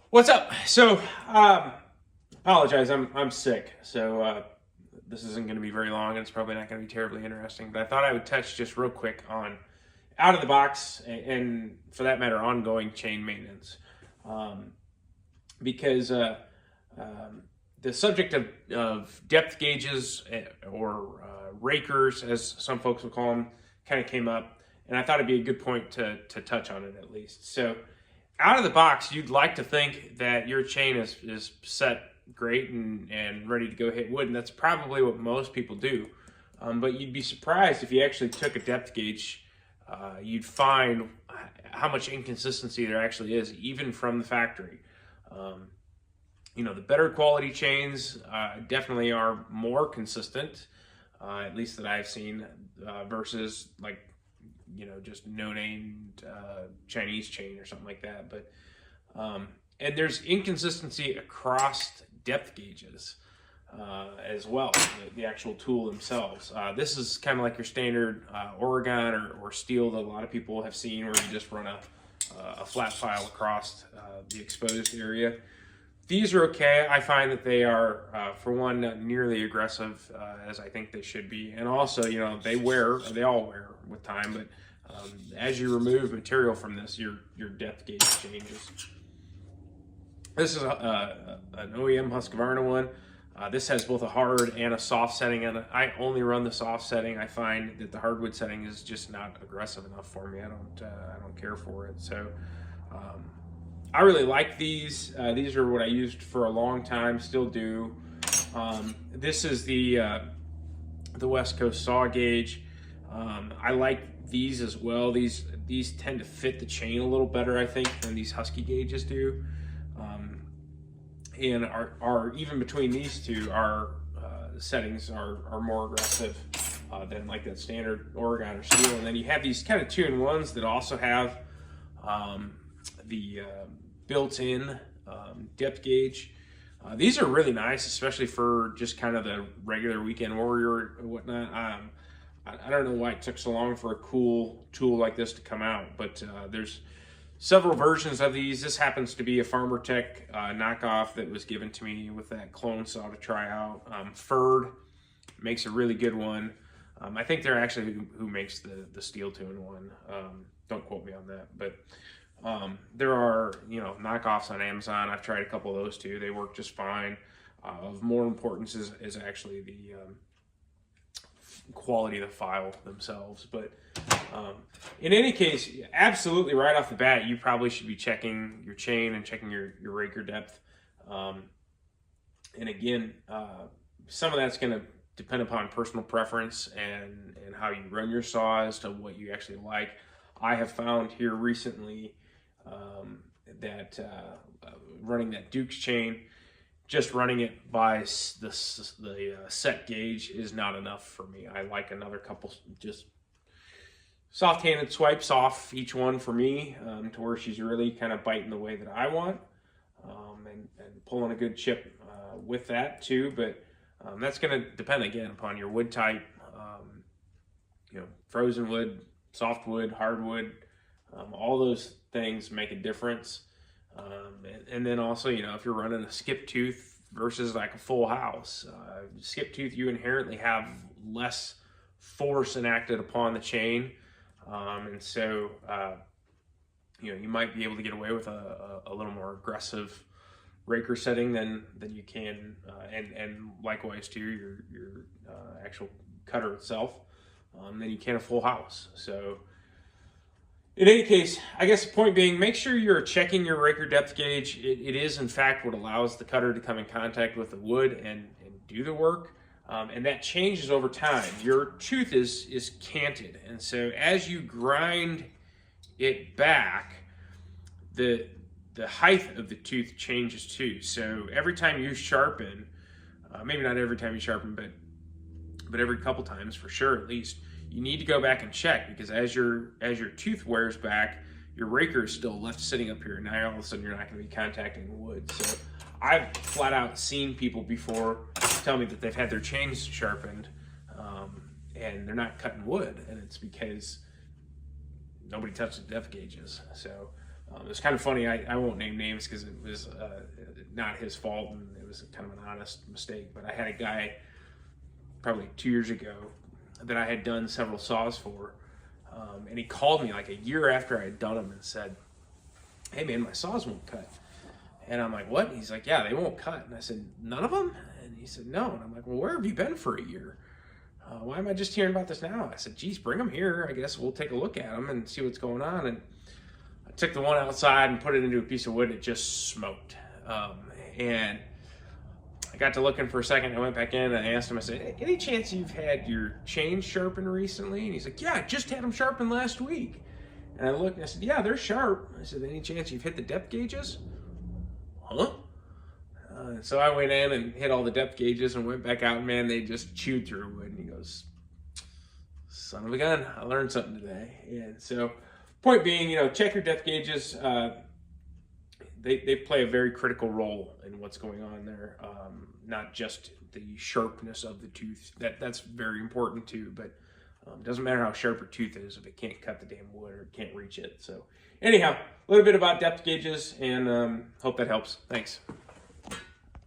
What's up? So, apologize. I'm sick, so this isn't going to be very long, and it's probably not going to be terribly interesting. But I thought I would touch just real quick on out of the box, and for that matter, ongoing chain maintenance, um, because the subject of depth gauges or rakers, as some folks will call them, kind of came up, and I thought it'd be a good point to touch on it at least. So out of the box, you'd like to think that your chain is set great and ready to go hit wood, and that's probably what most people do. But you'd be surprised if you actually took a depth gauge, you'd find how much inconsistency there actually is, even from the factory. Um, the better quality chains definitely are more consistent, at least that I've seen, versus like just no named Chinese chain or something like that. But and there's inconsistency across depth gauges as well, the actual tool themselves. This is kind of like your standard Oregon or steel that a lot of people have seen, where you just run a flat file across the exposed area. These are okay. I find that they are, for one, not nearly aggressive as I think they should be, and also, they all wear with time. But as you remove material from this, your depth gauge changes. This is an OEM Husqvarna one. This has both a hard and a soft setting, and I only run the soft setting. I find that the hardwood setting is just not aggressive enough for me. I don't care for it. So. I really like these. These are what I used for a long time, still do. This is the West Coast saw gauge. I like these as well. These tend to fit the chain a little better, I think, than these Husky gauges do. And are even between these two, our settings are more aggressive than like that standard Oregon or steel. And then you have these kind of 2-in-1s that also have the built-in depth gauge. These are really nice, especially for just kind of the regular weekend warrior and whatnot. I don't know why it took so long for a cool tool like this to come out, but there's several versions of these. This happens to be a Farmer Tech knockoff that was given to me with that clone saw to try out. Ferd makes a really good one. I think they're actually who makes the steel 2-in-1. Don't quote me on that, but there are knockoffs on Amazon. I've tried a couple of those too. They work just fine. Of more importance is actually the quality of the file themselves. But in any case, absolutely right off the bat, you probably should be checking your chain and checking your raker depth. And again, some of that's going to depend upon personal preference and how you run your saw as to what you actually like. I have found here recently that running that Duke's chain, just running it by the set gauge is not enough for me. I like another couple just soft-handed swipes off each one for me, to where she's really kind of biting the way that I want, and pulling a good chip with that too. But that's going to depend again upon your wood type, frozen wood, softwood, hardwood, all those things make a difference. And then also, if you're running a skip tooth versus like a full house, skip tooth, you inherently have less force enacted upon the chain. And so, you might be able to get away with a little more aggressive raker setting than you can, and likewise to your actual cutter itself, than you can a full house. So in any case, I guess the point being, make sure you're checking your raker depth gauge. It is in fact what allows the cutter to come in contact with the wood and do the work. And that changes over time. Your tooth is canted, and so as you grind it back, the height of the tooth changes too. So every time you sharpen, maybe not every time you sharpen, but every couple times for sure at least, you need to go back and check, because as your tooth wears back, your raker is still left sitting up here. Now all of a sudden you're not going to be contacting the wood. So I've flat out seen people before tell me that they've had their chains sharpened, and they're not cutting wood, and it's because nobody touched the depth gauges. So It's kind of funny. I won't name names because it was not his fault and it was kind of an honest mistake. But I had a guy probably 2 years ago that I had done several saws for. And he called me like a year after I had done them and said, "Hey man, my saws won't cut." And I'm like, "What?" And he's like, "Yeah, they won't cut." And I said, "None of them?" And he said, "No." And I'm like, "Well, where have you been for a year? Why am I just hearing about this now?" I said, "Geez, bring them here. I guess we'll take a look at them and see what's going on." And I took the one outside and put it into a piece of wood. It just smoked. And I got to looking for a second. I went back in and I asked him, I said, "Hey, any chance you've had your chains sharpened recently?" And he's like, "Yeah, I just had them sharpened last week." And I looked and I said, "Yeah, they're sharp." I said, "Any chance you've hit the depth gauges?" "Huh?" So I went in and hit all the depth gauges and went back out, and man, they just chewed through wood. And he goes, "Son of a gun, I learned something today." And so, point being, check your depth gauges. They play a very critical role in what's going on there. Not just the sharpness of the tooth. That's very important too, but it doesn't matter how sharp your tooth is if it can't cut the damn wood or it can't reach it. So anyhow, a little bit about depth gauges, and hope that helps. Thanks.